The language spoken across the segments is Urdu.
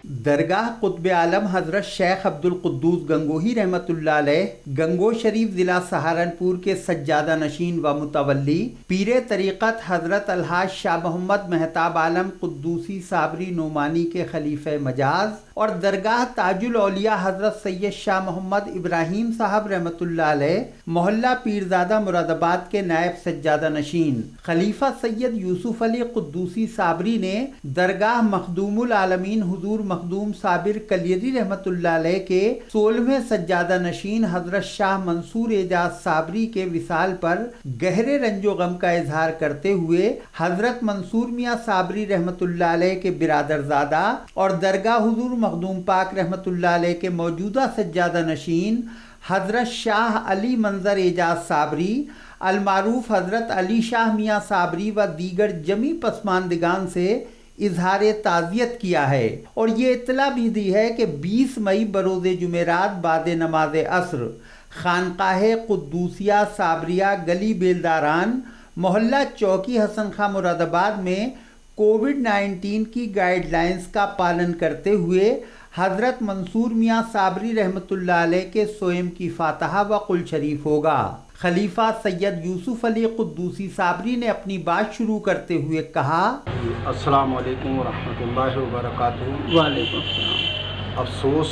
درگاہ قطب عالم حضرت شیخ عبدالقدوس گنگوہی رحمۃ اللہ علیہ گنگو شریف ضلع سہارنپور کے سجادہ نشین و متولی پیر طریقت حضرت الحاج شاہ محمد مہتاب عالم قدوسی صابری نعمانی کے خلیفہ مجاز اور درگاہ تاج الاولیاء حضرت سید شاہ محمد ابراہیم صاحب رحمۃ اللہ علیہ محلہ پیرزادہ مراد آباد کے نائب سجادہ نشین خلیفہ سید یوسف علی قدوسی صابری نے درگاہ مخدوم العالمین حضور مخدوم صابر کلیری رحمۃ اللہ علیہ کے 16ویں سجادہ نشین حضرت شاہ منصور اعجاز صابری کے وصال پر گہرے رنج و غم کا اظہار کرتے ہوئے حضرت منصور میاں صابری رحمۃ اللہ علیہ کے برادرزادہ اور درگاہ حضور مخدوم پاک رحمۃ اللہ علیہ کے موجودہ سجادہ نشین حضرت شاہ علی منظر اعجاز صابری المعروف حضرت علی شاہ میاں صابری و دیگر جمی پسماندگان سے اظہار تعزیت کیا ہے اور یہ اطلاع بھی دی ہے کہ 20 مئی بروز جمعرات بعد نماز عصر خانقاہ قدوسیہ صابریہ گلی بیلداران محلہ چوکی حسن خاں مراد آباد میں کووڈ-19 کی گائیڈ لائنز کا پالن کرتے ہوئے حضرت منصور میاں صابری رحمۃ اللہ علیہ کے سوئم کی فاتحہ و قل شریف ہوگا۔ خلیفہ سید یوسف علی قدوسی صابری نے اپنی بات شروع کرتے ہوئے کہا: السلام علیکم ورحمۃ اللہ وبرکاتہ۔ وعلیکم السلام۔ افسوس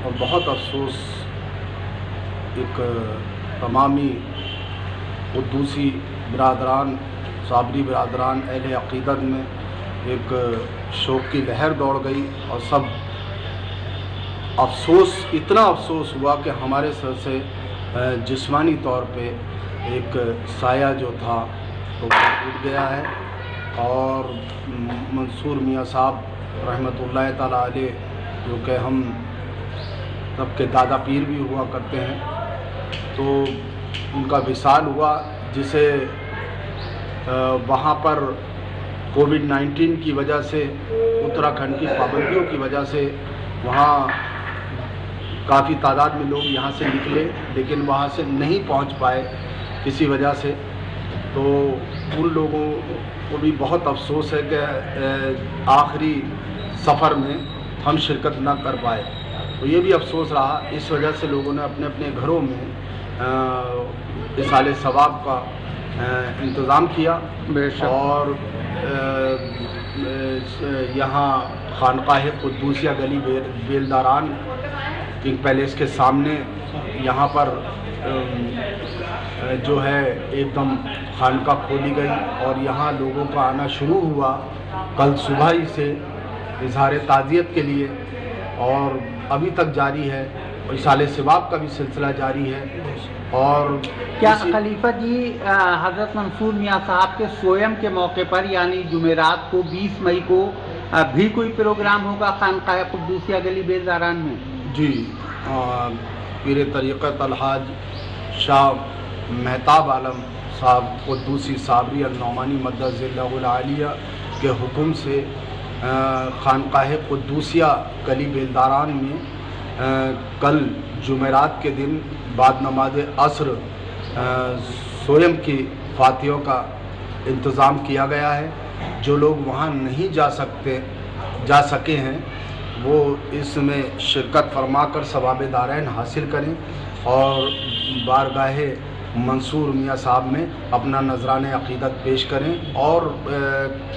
اور بہت افسوس ایک تمامی قدوسی برادران صابری برادران اہل عقیدت میں ایک شوق کی لہر دوڑ گئی اور سب افسوس اتنا افسوس ہوا کہ ہمارے سر سے جسمانی طور پہ ایک سایہ جو تھا وہ ٹوٹ گیا ہے اور منصور میاں صاحب رحمۃ اللہ تعالیٰ علیہ جو کہ ہم سب کے دادا پیر بھی ہوا کرتے ہیں، تو ان کا وصال ہوا جسے وہاں پر کووڈ-19 کی وجہ سے اتراکھنڈ کی پابندیوں کی وجہ سے وہاں کافی تعداد میں لوگ یہاں سے نکلے لیکن وہاں سے نہیں پہنچ پائے کسی وجہ سے، تو ان لوگوں کو بھی بہت افسوس ہے کہ آخری سفر میں ہم شرکت نہ کر پائے، تو یہ بھی افسوس رہا۔ اس وجہ سے لوگوں نے اپنے اپنے گھروں میں اِصال ثواب کا انتظام کیا اور یہاں خانقاہ قدوسیہ گلی بیلداران کنگ پیلیس کے سامنے یہاں پر جو ہے ایک دم خانقاہ کھولی گئی اور یہاں لوگوں کا آنا شروع ہوا کل صبح ہی سے اظہار تعزیت کے لیے، اور ابھی تک جاری ہے، اور اِصال ثواب کا بھی سلسلہ جاری ہے۔ اور کیا خلیفہ جی حضرت منصور میاں صاحب کے سوئم کے موقع پر یعنی جمعرات کو 20 مئی کو بھی کوئی پروگرام ہوگا خانقاہ قدوسیہ گلی بیلداران میں؟ جی، پیر طریقت الحاج شاہ مہتاب عالم صاحب قدوسی صابری النعمانی مدد ذلہ العالیہ کے حکم سے خانقاہ قدوسیہ گلی بیلداران میں کل جمعرات کے دن بعد نماز عصر سوئم کی فاتحوں کا انتظام کیا گیا ہے۔ جو لوگ وہاں نہیں جا سکے ہیں وہ اس میں شرکت فرما کر ثواب دارین حاصل کریں اور بارگاہ منصور میاں صاحب میں اپنا نذران عقیدت پیش کریں، اور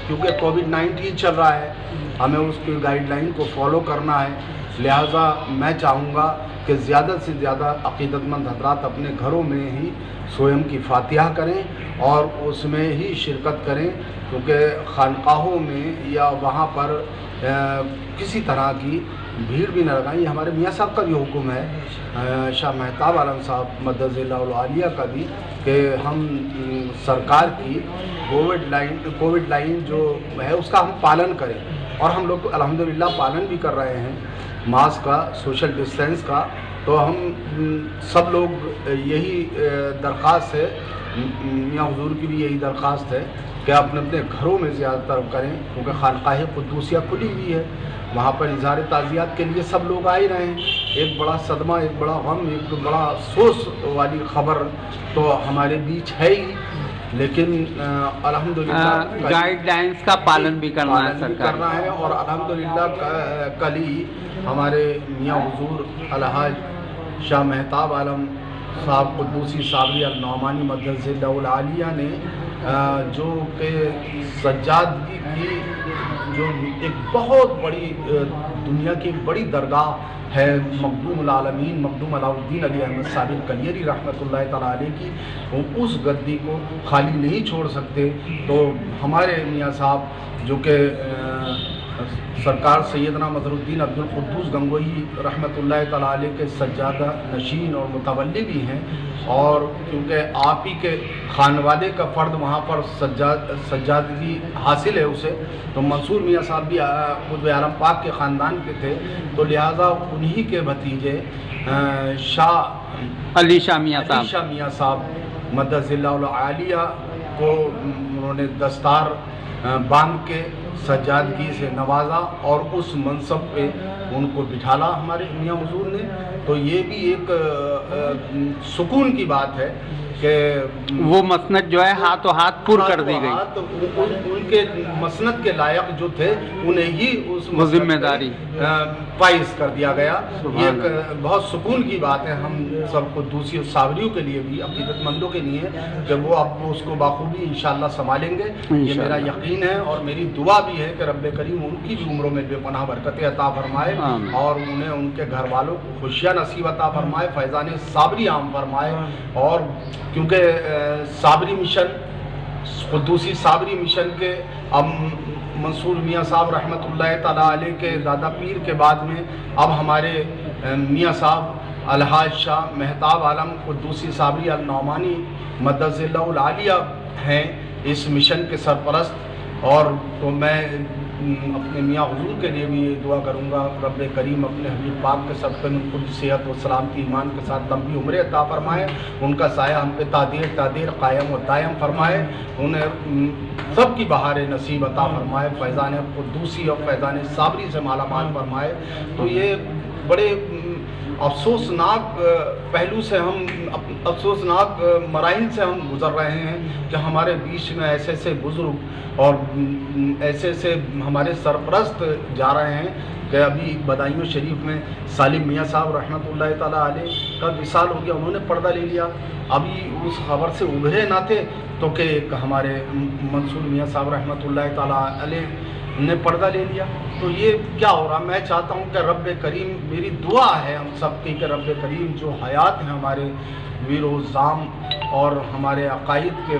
کیونکہ کووڈ-19 چل رہا ہے ہمیں اس کی گائیڈ لائن کو فالو کرنا ہے، لہٰذا میں چاہوں گا کہ زیادہ سے زیادہ عقیدت مند حضرات اپنے گھروں میں ہی سوئم کی فاتحہ کریں اور اس میں ہی شرکت کریں، کیونکہ خانقاہوں میں یا وہاں پر کسی طرح کی بھیڑ بھی نہ لگائیں۔ یہ ہمارے میاں صاحب کا بھی حکم ہے، شاہ مہتاب عالم صاحب مدد ذلہ العالیہ کا بھی، کہ ہم سرکار کی کووڈ لائن جو ہے اس کا ہم پالن کریں، اور ہم لوگ الحمدللہ پالن بھی کر رہے ہیں ماسک کا، سوشل ڈسٹینس کا، تو ہم سب لوگ یہی درخواست ہے، میاں حضور کی بھی یہی درخواست ہے کہ اپنے اپنے گھروں میں زیادہ تر کریں، کیونکہ خانقاہ قدوسیہ کھلی ہوئی ہے، وہاں پر اظہار تعزیت کے لیے سب لوگ آ ہی رہے ہیں۔ ایک بڑا صدمہ، ایک بڑا غم، ایک بڑا افسوس والی خبر تو ہمارے بیچ ہے ہی لیکن الحمدللہ گائیڈ لائنس کا پالن بھی کرنا ہے سرکار کرنا ہے، اور الحمدللہ کل ہی ہمارے میاں حضور الحاج شاہ مہتاب عالم صاحب قدوسی صابری النعمانی مدد ذلہ العالیہ نے جو کہ سجادگی کی جو ایک بہت بڑی دنیا کی بڑی درگاہ ہے مخدوم العالمین مخدوم علاء الدین علی احمد صابر کلیری رحمۃ اللہ تعالیٰ علیہ کی، وہ اس گدی کو خالی نہیں چھوڑ سکتے. تو ہمارے میاں صاحب جو کہ سرکار سیدنا مظہر الدین عبد القدوس گنگوہی رحمۃ اللہ تعالیٰ علیہ کے سجادہ نشین اور متولی بھی ہیں، اور کیونکہ آپ ہی کے خانوادے کا فرد وہاں پر سجادگی حاصل ہے اسے، تو منصور میاں صاحب بھی قطب عالم پاک کے خاندان کے تھے، تو لہٰذا انہی کے بھتیجے علی شاہ میاں صاحب مدد ذلہ العالیہ کو انہوں نے دستار باندھ کے سجادگی سے نوازا اور اس منصب پہ ان کو بٹھالا ہمارے میاں حضور نے. تو یہ بھی ایک سکون کی بات ہے کہ وہ مسند جو ہے ہاتھوں ہاتھ پر کر دی گئی. ان کے مسند کے لائق جو تھے انہیں ہی اس ذمہ داری فائز کر دیا گیا. یہ ایک بہت سکون کی بات ہے ہم سب کو، دوسری صابریوں کے لیے بھی، عقیدت مندوں کے لیے، کہ وہ اب اس کو بخوبی انشاءاللہ سنبھالیں گے. یہ میرا یقین ہے اور میری دعا بھی ہے کہ رب کریم ان کی بھی عمروں میں بے پناہ برکتیں عطا فرمائے اور انہیں ان کے گھر والوں کو خوشیاں نصیب عطا فرمائے، فیضان صابری عام فرمائے. اور کیونکہ صابری مشن قدوسی صابری مشن کے اب منصور میاں صاحب رحمۃ اللہ تعالیٰ علیہ کے دادا پیر کے بعد میں اب ہمارے میاں صاحب الحاج شاہ مہتاب عالم قدوسی صابری النعمانی مدد ذلہ العالیہ ہیں اس مشن کے سرپرست. اور تو میں اپنے میاں حضور کے لیے بھی یہ دعا کروں گا رب کریم اپنے حبیب پاک کے صدقے میں ان کو صحت و سلامتی ایمان کے ساتھ لمبی عمریں عطا فرمائے، ان کا سایہ ہم پہ تادیر قائم و دائم فرمائے، انہیں سب کی بہاریں نصیب عطا فرمائے، فیضان قدوسی اور فیضان صابری سے مالا مال فرمائے. تو یہ بڑے افسوسناک پہلو سے ہم افسوسناک مراحل سے ہم گزر رہے ہیں کہ ہمارے بیچ میں ایسے ایسے بزرگ اور ایسے ایسے ہمارے سرپرست جا رہے ہیں کہ ابھی بدایوں شریف میں سالم میاں صاحب رحمۃ اللہ تعالیٰ علیہ کا وصال ہو گیا، انہوں نے پردہ لے لیا. ابھی اس خبر سے ابھرے نہ تھے تو کہ ہمارے منصور میاں صاحب رحمۃ اللہ تعالیٰ علیہ نے پردہ لے لیا. تو یہ کیا ہو رہا؟ میں چاہتا ہوں کہ رب کریم، میری دعا ہے ہم سب کی کہ رب کریم جو حیات ہیں ہمارے ویر و زام اور ہمارے عقائد کے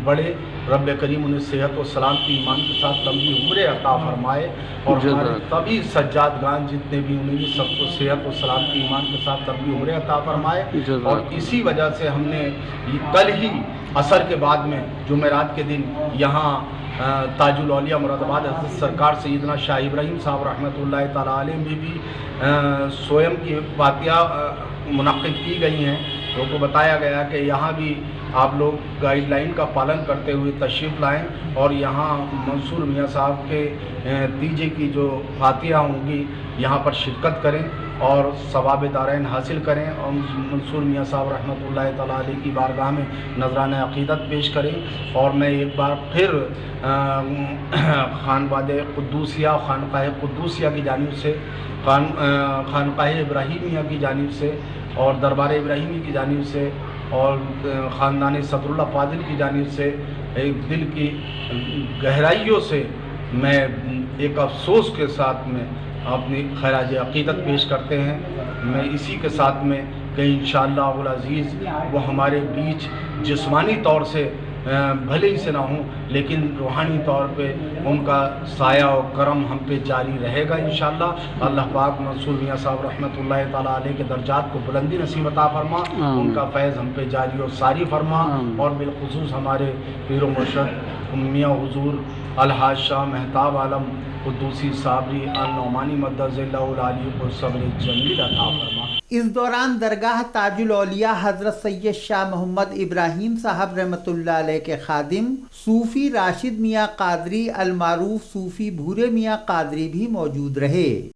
بڑے، رب کریم انہیں صحت و سلامتی ایمان کے ساتھ لمبی عمریں عطا فرمائے، اور ہمارے تبھی سجادگان جتنے بھی انہیں بھی سب کو صحت و سلامتی ایمان کے ساتھ لمبی عمریں عطا فرمائے. اور اسی وجہ سے ہم نے کل ہی عصر کے بعد میں جمعرات کے دن یہاں تاج الاولیاء مراد آباد حضرت سرکار سیدنا شاہ ابراہیم صاحب رحمۃ اللہ تعالیٰ علیہ میں بھی سویم کی فاتحہ منعقد کی گئی ہیں. لوگوں کو بتایا گیا کہ یہاں بھی آپ لوگ گائیڈ لائن کا پالن کرتے ہوئے تشریف لائیں اور یہاں منصور میاں صاحب کے تیجے کی جو فاتحہ ہوں گی یہاں پر شرکت کریں اور ثواب دارین حاصل کریں اور منصور میاں صاحب رحمۃ اللہ تعالیٰ علیہ کی بارگاہ میں نذرانہ عقیدت پیش کریں. اور میں ایک بار پھر خانوادہ قدوسیہ خانقاہ قدوسیہ کی جانب سے خانقاہ ابراہیمیہ کی جانب سے اور دربار ابراہیمی کی جانب سے اور خاندان صدر اللہ فاضل کی جانب سے ایک دل کی گہرائیوں سے میں ایک افسوس کے ساتھ میں اپنی خراج عقیدت پیش کرتے ہیں. میں اسی کے ساتھ میں کہ انشاءاللہ العزیز وہ ہمارے بیچ جسمانی طور سے بھلے ہی سے نہ ہوں لیکن روحانی طور پہ ان کا سایہ و کرم ہم پہ جاری رہے گا انشاءاللہ. اللہ پاک منصور میاں صاحب رحمۃ اللہ تعالیٰ علیہ کے درجات کو بلندی نصیب عطا فرما، ان کا فیض ہم پہ جاری و ساری فرما، اور بالخصوص ہمارے پیر و مرشد میاں حضور الحاج شاہ مہتاب عالم قدوسی صابری النعمانی مدد ذلہ العالیہ کو صبر جمیل عطا فرما. اس دوران درگاہ تاج الاولیاء حضرت سید شاہ محمد ابراہیم صاحب رحمۃ اللہ علیہ کے خادم صوفی راشد میاں قادری المعروف صوفی بھورے میاں قادری بھی موجود رہے.